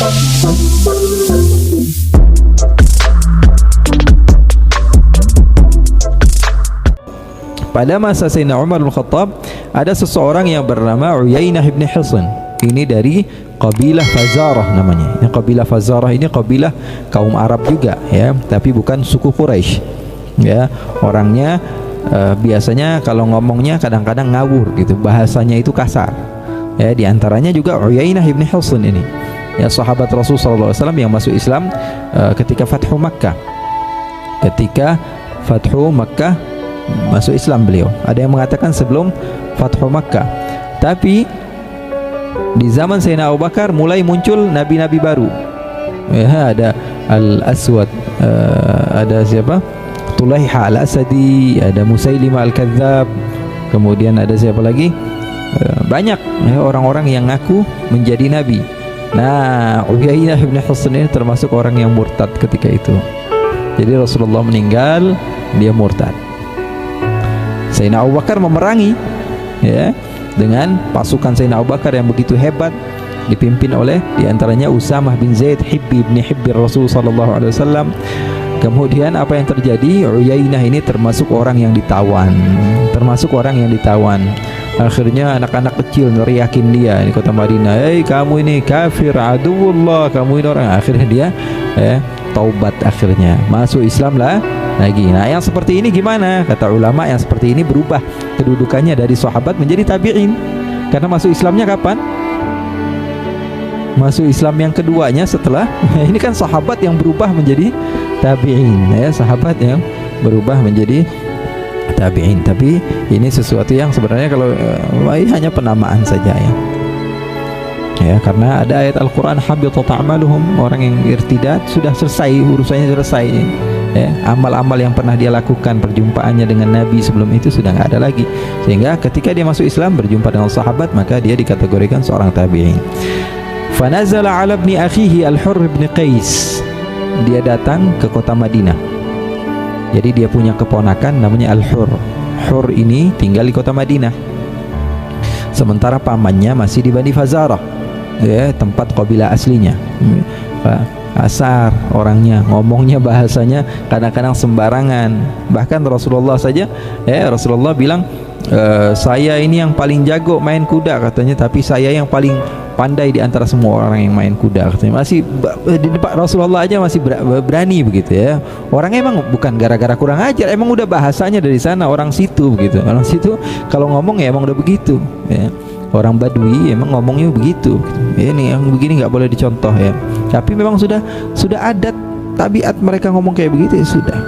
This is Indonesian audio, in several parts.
Pada masa Sayyidina Umar bin Khattab, ada seseorang yang bernama Uyainah bin Hisn. Ini dari kabilah Fazarah namanya. Yang kabilah Fazarah ini kabilah kaum Arab juga, ya, tapi bukan suku Quraisy. Ya, orangnya biasanya kalau ngomongnya kadang-kadang ngawur gitu, bahasanya itu kasar. Ya, di antaranya juga Uyainah bin Hisn ini. Ya, sahabat Rasul sallallahu alaihi wasallam yang masuk Islam ketika Fathu Makkah. Ketika Fathu Makkah masuk Islam beliau. Ada yang mengatakan sebelum Fathu Makkah. Tapi di zaman Sayyidina Abu Bakar mulai muncul nabi-nabi baru. Ya, ada Al-Aswad, ada siapa? Tulaiha Al-Asadi, ada Musailimah Al-Kadzab. Kemudian ada siapa lagi? Banyak ya, orang-orang yang ngaku menjadi nabi. Nah, Uyainah bin Hisn ini termasuk orang yang murtad ketika itu. Jadi Rasulullah meninggal, dia murtad. Sayyidina Abu Bakar memerangi, ya, dengan pasukan Sayyidina Abu Bakar yang begitu hebat, dipimpin oleh diantaranya Usamah bin Zaid, Hibbi bin Hibbi Rasul sallallahu alaihi wasallam. Kemudian apa yang terjadi? Uyainah ini termasuk orang yang ditawan, Akhirnya anak-anak kecil neriakin dia di kota Madinah, "Hei kamu ini kafir, aduwullah, kamu ini orang." Akhirnya dia taubat, akhirnya masuk Islam lah lagi. Nah, yang seperti ini gimana? Kata ulama, yang seperti ini berubah kedudukannya dari sahabat menjadi tabi'in. Karena masuk Islamnya kapan? Masuk Islam yang keduanya setelah ini kan sahabat yang berubah menjadi tabi'in, ya, sahabat yang berubah menjadi tabi'in. Tapi ini sesuatu yang sebenarnya kalau hanya penamaan saja, ya. Ya, karena ada ayat Al-Quran, habitat a'maluhum, orang yang irtidad sudah selesai, urusannya selesai. Ya, amal-amal yang pernah dia lakukan, perjumpaannya dengan Nabi sebelum itu sudah nggak ada lagi. Sehingga ketika dia masuk Islam, berjumpa dengan sahabat, maka dia dikategorikan seorang tabi'in. Fanazala ala ibni akhihi Al-Hurr bin Qais. Dia datang ke kota Madinah. Jadi dia punya keponakan namanya Al-Hurr. Hurr ini tinggal di kota Madinah. Sementara pamannya masih di Bani Fazarah, ya, tempat kabilah aslinya. Asar orangnya, ngomongnya bahasanya kadang-kadang sembarangan. Bahkan Rasulullah saja, Rasulullah bilang, saya ini yang paling jago main kuda katanya, tapi saya yang paling pandai di antara semua orang yang main kuda katanya. Masih di depan Rasulullah aja masih berani begitu, ya. Orangnya emang bukan gara-gara kurang ajar, emang udah bahasanya dari sana, orang situ begitu. Orang situ kalau ngomong ya emang udah begitu, ya. Orang Badui emang ngomongnya begitu. Ini yang begini nggak boleh dicontoh, ya. Tapi memang sudah adat tabiat mereka ngomong kayak begitu, ya sudah.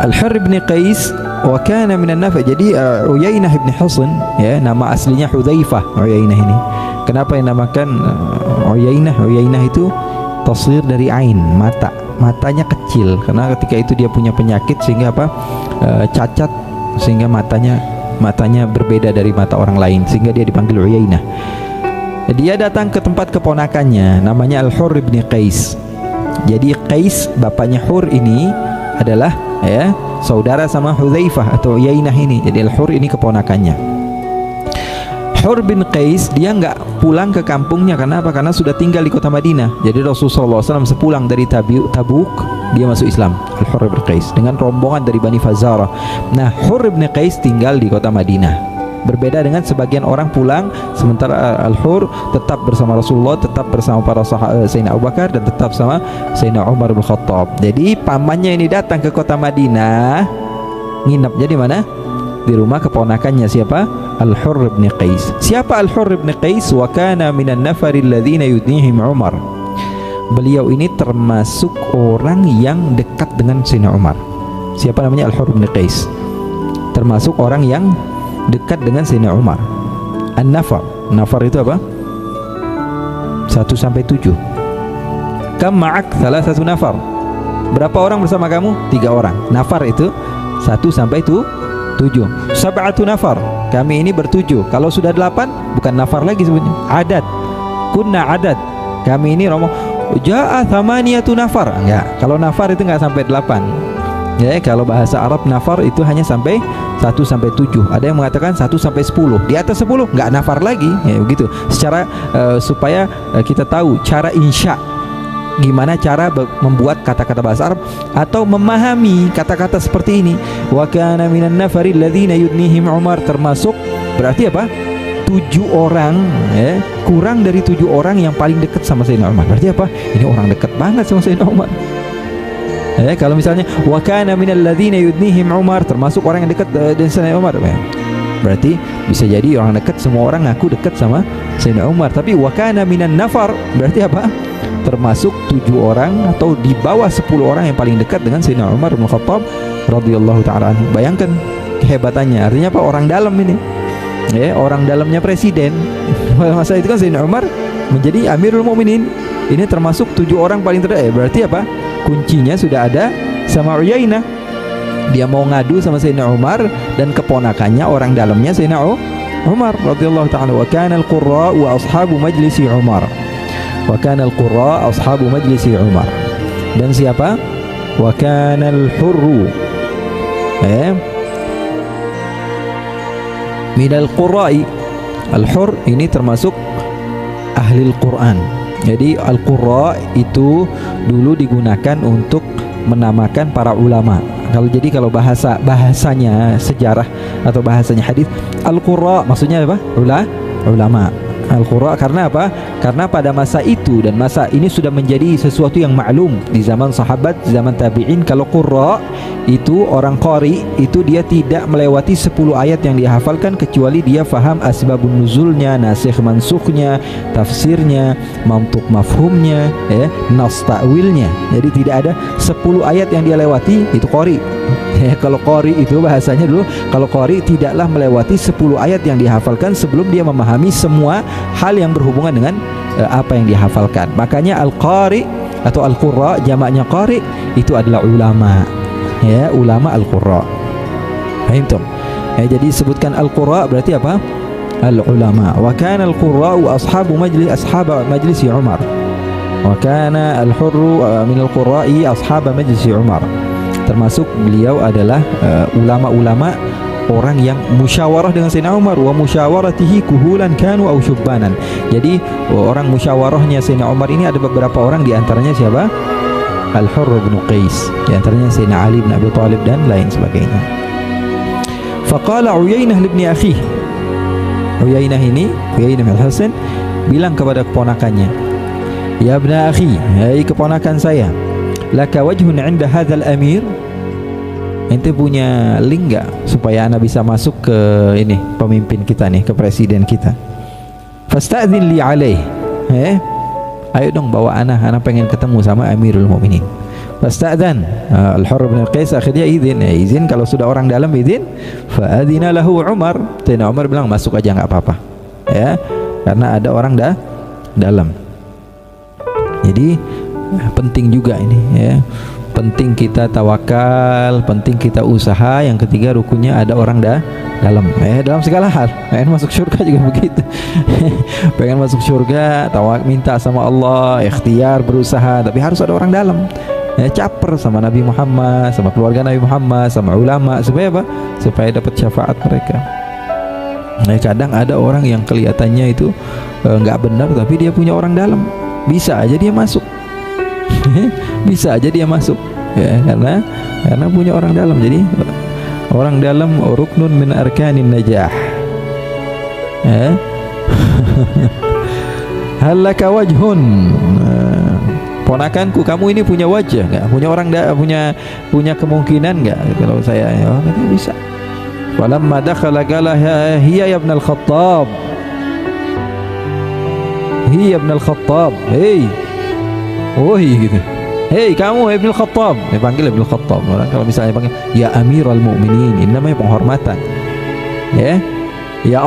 Al-Hurr bin Qais wa kana minan Nafa'. Jadi Uyainah bin Hisn, ya, nama aslinya Hudzaifah. Uyainah ini kenapa yang namakan Uyainah? Uyainah itu tasghir dari ain, matanya kecil, karena ketika itu dia punya penyakit sehingga cacat, sehingga matanya berbeda dari mata orang lain, sehingga dia dipanggil Uyainah. Dia datang ke tempat keponakannya namanya Al-Hurr bin Qais. Jadi Qais bapaknya Hurr ini adalah, ya, saudara sama Hudzaifah atau Uyainah ini. Jadi Al-Hurr ini keponakannya. Hurr bin Qais dia nggak pulang ke kampungnya, karena apa? Karena sudah tinggal di kota Madinah. Jadi Rasulullah SAW sepulang dari Tabuk, dia masuk Islam. Al-Hurr bin Qais dengan rombongan dari Bani Fazarah. Nah, Hurr bin Qais tinggal di kota Madinah. Berbeda dengan sebagian orang pulang, sementara Al-Hurr tetap bersama Rasulullah, tetap bersama para sahabat Sayyidina Abu Bakar, dan tetap sama Sayyidina Umar bin Khattab. Jadi pamannya ini datang ke kota Madinah, nginep jadi mana? Di rumah keponakannya siapa? Al-Hurr bin Qais. Siapa Al-Hurr bin Qais? Wa kana minan nafaril ladzina yudnihim Umar. Beliau ini termasuk orang yang dekat dengan Sayyidina Umar. Siapa namanya? Al-Hurr bin Qais. Termasuk orang yang dekat dengan Sayyidina Umar. An-Nafar. Nafar itu apa? 1 sampai 7. Kam ma'ak thalathatu nafar. Berapa orang bersama kamu? 3 orang. Nafar itu 1 sampai 7. Sab'atu nafar. Kami ini bertujuh. Kalau sudah 8 bukan nafar lagi sebutnya. Adad. Kunna adad. Kami ini romo. Ja'a thamaniyatu nafar. Enggak. Kalau nafar itu enggak sampai 8. Ya, kalau bahasa Arab nafar itu hanya sampai 1 sampai 7. Ada yang mengatakan 1 sampai 10. Di atas 10 nggak nafar lagi. Ya begitu. Secara supaya kita tahu cara insya, gimana cara membuat kata-kata bahasa Arab atau memahami kata-kata seperti ini. Wa kana minan nafari alladziina yudnihim Umar, termasuk berarti apa? 7 orang, ya, kurang dari 7 orang yang paling dekat sama Sayyidina Umar. Berarti apa? Ini orang dekat banget sama Sayyidina Umar. Kalau misalnya wa kana minal ladzina yudnihim Umar, termasuk orang yang dekat dengan Sayyidina Umar, berarti bisa jadi orang dekat, semua orang ngaku dekat sama Sayyidina Umar. Tapi wa kana minan nafar berarti apa? Termasuk 7 orang atau di bawah 10 orang yang paling dekat dengan Sayyidina Umar bin Khattab radhiyallahu taala anhu. Bayangkan kehebatannya. Artinya apa? Orang dalam ini. Ya, orang dalamnya presiden. Pada masa itu kan Sayyidina Umar menjadi Amirul Mukminin. Ini termasuk 7 orang paling terdekat. Berarti apa? Kuncinya sudah ada sama Uyainah. Dia mau ngadu sama Sayyidina Umar dan keponakannya orang dalamnya Sayyidina Umar radhiyallahu ta'ala. Wa kana al-qurra wa ashabu majlisi Umar. Wa kana al-qurra ashabu majlisi Umar. Dan siapa? Wa kana al-hurru minal qurra'i. Al-hur ini termasuk ahli Al-Quran. Jadi Al-Qurra itu dulu digunakan untuk menamakan para ulama. Kalau bahasanya sejarah atau bahasanya hadis, Al-Qurra maksudnya apa? Ulama. Al-Qurra karena apa? Karena pada masa itu dan masa ini sudah menjadi sesuatu yang maklum di zaman sahabat, di zaman tabi'in. Kalau qurra itu orang qari, itu dia tidak melewati 10 ayat yang dia hafalkan kecuali dia faham asbabun nuzulnya, nasikh mansukhnya, tafsirnya, mantuk mafhumnya, nas ta'wilnya. Jadi tidak ada 10 ayat yang dia lewati, itu qari. Kalau qari itu bahasanya dulu, kalau qari tidaklah melewati 10 ayat yang dihafalkan sebelum dia memahami semua hal yang berhubungan dengan apa yang dihafalkan. Makanya al-qari atau al-qurra, jamaknya qari, itu adalah ulama. Ya, ulama al-qurra. Paham tak? Jadi sebutkan al-qurra berarti apa? Al-ulama. Wa kana al-qurra wa ashabu majlisi Umar. Wa kana al-hurru min al-qurra'i ashab majlisi Umar. Termasuk beliau adalah ulama-ulama, orang yang musyawarah dengan Sayyidina Umar. Wa musyawaratihi kuhulan kanu au syubbanan. Jadi orang musyawarahnya Sayyidina Umar ini ada beberapa orang, di antaranya siapa? Al-Hurr bin Qais, di antaranya Sayyidina Ali bin Abi Thalib dan lain sebagainya. Faqala Uyainah ibn akhi. Uyainah bin Hasan bilang kepada keponakannya, "Ya ibn akhi, hai keponakan saya, laka wajhun 'inda hadzal amir?" Ente punya link gak supaya anak bisa masuk ke ini pemimpin kita nih, ke presiden kita? Fasta'dzin li alaih. Ayo dong bawa anak pengen ketemu sama Amirul Mukminin. Fasta'dzan Al-Hurr bin Qais, akhirnya izin kalau sudah orang dalam izin. Fa'adzina lahu Umar. Sayyidina Umar bilang masuk aja nggak apa-apa. Ya, karena ada orang dalam. Jadi penting juga ini, ya. Penting kita tawakal, penting kita usaha. Yang ketiga rukunnya ada orang dalam. Dalam segala hal. Pengen masuk surga juga begitu. Pengen masuk surga, minta sama Allah, ikhtiar, berusaha, tapi harus ada orang dalam. Caper sama Nabi Muhammad, sama keluarga Nabi Muhammad, sama ulama, supaya apa? Supaya dapat syafaat mereka. Kadang ada orang yang kelihatannya itu nggak benar, tapi dia punya orang dalam, bisa aja dia masuk. Bisa aja dia masuk, ya, karena punya orang dalam. Jadi orang dalam ruknun min arkanin najah. Halaka wajhun. Ponakanku, kamu ini punya wajah nggak? Punya orang punya kemungkinan nggak? Kalau saya, nanti bisa. Falamma dakhala qala hiya ya ibn al-Khattab. Hiya ibn al-Khattab. Gitu. Hei kamu Ibnu Khattab, dipanggil Ibnu Khattab. Orang kalau misalnya panggil ya Amirul Mukminin, ini namanya penghormatan. Ya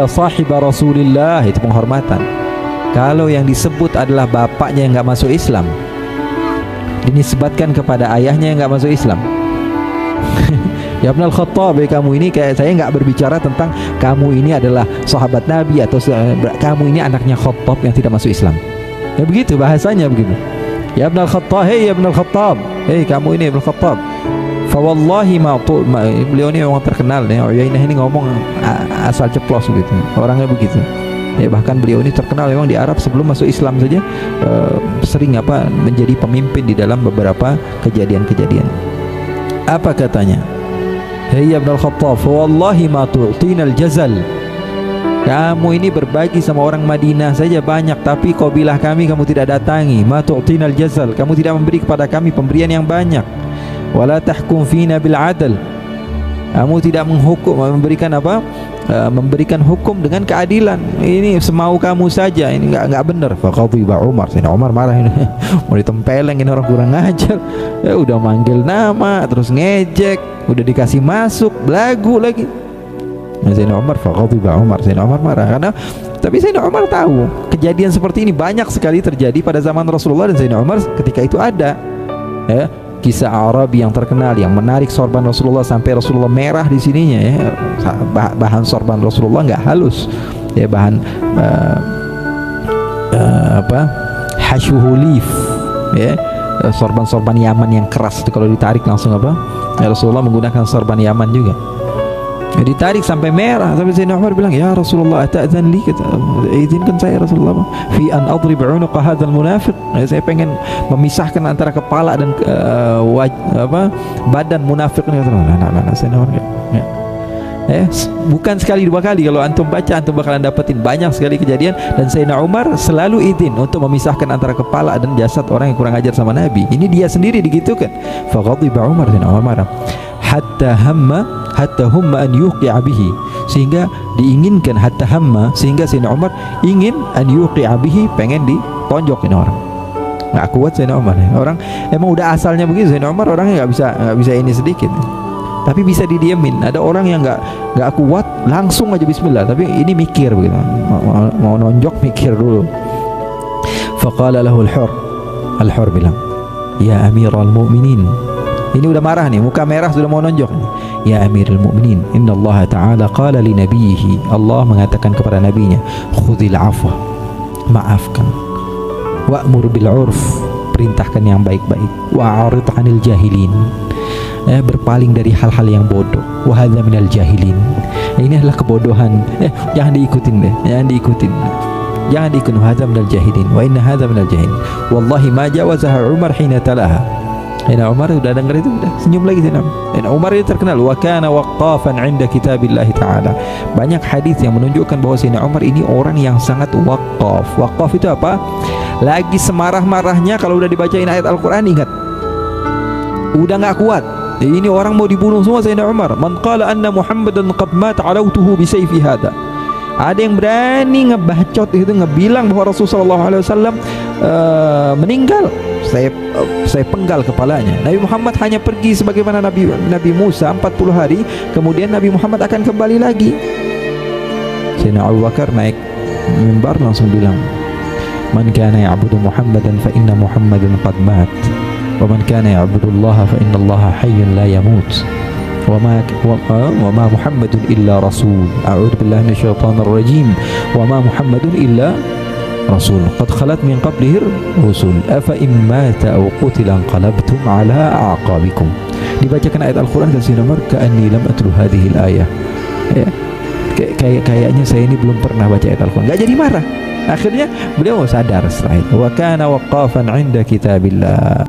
sahib Rasulillah, itu penghormatan. Kalau yang disebut adalah bapaknya yang nggak masuk Islam, dinisbatkan kepada ayahnya yang nggak masuk Islam. Ya Ibnu Khattab, kamu ini, kayak saya nggak berbicara tentang kamu ini adalah sahabat Nabi atau kamu ini anaknya Khattab yang tidak masuk Islam. Ya begitu bahasanya begitu. Ya Ibn al-Khattab, hei Ibn al-Khattab, hei kamu ini Ibn al-Khattab. Fa wallahi beliau ini memang terkenal ya. Uyainah ini ngomong asal ceplos gitu. Orangnya begitu. Ya, bahkan beliau ini terkenal memang di Arab sebelum masuk Islam saja sering menjadi pemimpin di dalam beberapa kejadian-kejadian. Apa katanya? Hei Ibn al-Khattab, fa wallahi ma tu'tina al-jazal. Kamu ini berbagi sama orang Madinah saja banyak, tapi qabilah kami kamu tidak datangi. Ma tu'tinal jazal, kamu tidak memberi kepada kami pemberian yang banyak. Wala tahkum fina bil adl, kamu tidak memberikan hukum dengan keadilan. Ini semau kamu saja, ini enggak benar. Faqadhiba Umar, Sayyidina Umar marah ini. Mau ditempeleng ini orang kurang ajar. Ya udah manggil nama, terus ngejek, udah dikasih masuk, belagu lagi. Sayyidina Umar, faqadhiba Umar, Sayyidina Umar marah karena tapi Sayyidina Umar tahu kejadian seperti ini banyak sekali terjadi pada zaman Rasulullah, dan Sayyidina Umar ketika itu ada ya, kisah Arabi yang terkenal yang menarik sorban Rasulullah sampai Rasulullah merah di sininya ya. Bahan sorban Rasulullah nggak halus ya, bahan hasyuhulif ya, sorban-sorban Yaman yang keras itu kalau ditarik langsung ya, Rasulullah menggunakan sorban Yaman juga. Ditarik sampai merah, sampai Sayyidina Umar bilang, ya Rasulullah ta'zan li, izinkan saya Rasulullah fi an adrib unuqa hadzal munafiq. Saya pengen memisahkan antara kepala dan badan munafik ini. Nah, Sayyidina Umar bukan sekali dua kali, kalau antum baca antum bakalan dapetin banyak sekali kejadian, dan Sayyidina Umar selalu izin untuk memisahkan antara kepala dan jasad orang yang kurang ajar sama Nabi. Ini dia sendiri digitukan. Fa ghadiba Umar, Sayyidina Umar marah. Hatta humma an yuqi'a bihi, sehingga diinginkan sehingga Sayyidina Umar ingin an yuqi'a bihi, pengen ditonjok ini orang. Nggak kuat Sayyidina Umar. Orang emang udah asalnya begitu. Sayyidina Umar orangnya nggak bisa ini sedikit, tapi bisa didiemin. Ada orang yang nggak kuat langsung aja bismillah, tapi ini mikir begitu, mau nonjok mikir dulu. Faqala lahu al-Hur bilang, ya Amirul Mu'minin. Ini udah marah nih, muka merah sudah mau nonjok nih. Ya Amirul Mu'minin, inna Allah Ta'ala qala li nabiyhi, Allah mengatakan kepada nabinya, khudhil afwa, maafkan, wa'mur bil 'urf, perintahkan yang baik-baik, wa'arid 'anil jahilin, berpaling dari hal-hal yang bodoh, wa hadza minal jahilin, ini adalah kebodohan, jangan diikutin deh, jangan diikutin, hadza minal jahilin, wa inna hadza minal jahilin. Wallahi ma jawazaha Umar hina talaha. Sayyidina Umar sudah dengar itu, sudah senyum lagi. Sayyidina Umar itu terkenal wa kana waqqafan 'inda kitabillah ta'ala. Banyak hadis yang menunjukkan bahwa Sayyidina Umar ini orang yang sangat waqaf. Waqaf itu apa? Lagi semarah-marahnya kalau udah dibacain ayat Al-Qur'an ingat. Udah enggak kuat. Ini orang mau dibunuh semua Sayyidina Umar. Man qala anna Muhammadan qad mat 'alautuhu bi sayfi hada. Ada yang berani ngebacot itu, ngebilang bahwa Rasulullah SAW meninggal, saya penggal kepalanya. Nabi Muhammad hanya pergi sebagaimana Nabi Musa 40 hari, kemudian Nabi Muhammad akan kembali lagi. Sayyidina Abu Bakar naik mimbar langsung bilang, man kana ya'budu Muhammadan fa inna Muhammadan qad mat, wa man kana ya'budu Allah fa inna Allah hayyun la yamut, wa ma Muhammadun illa rasul, a'udzu billahi minasyaitonir rajim, wa ma Muhammadun illa rasul qad khalat min qablihi rusul afa in mata aw qutila anqalabtum ala aqabikum. Dibacakan ayat Al-Qur'an ke Sayyidina Umar, ka'anni lam atlu hadhihi al-ayah. Kayaknya saya ini belum pernah baca ayat Al-Qur'an. Enggak jadi marah. Akhirnya beliau sadar setelah itu. Wa kana waqafan 'inda kitabillah.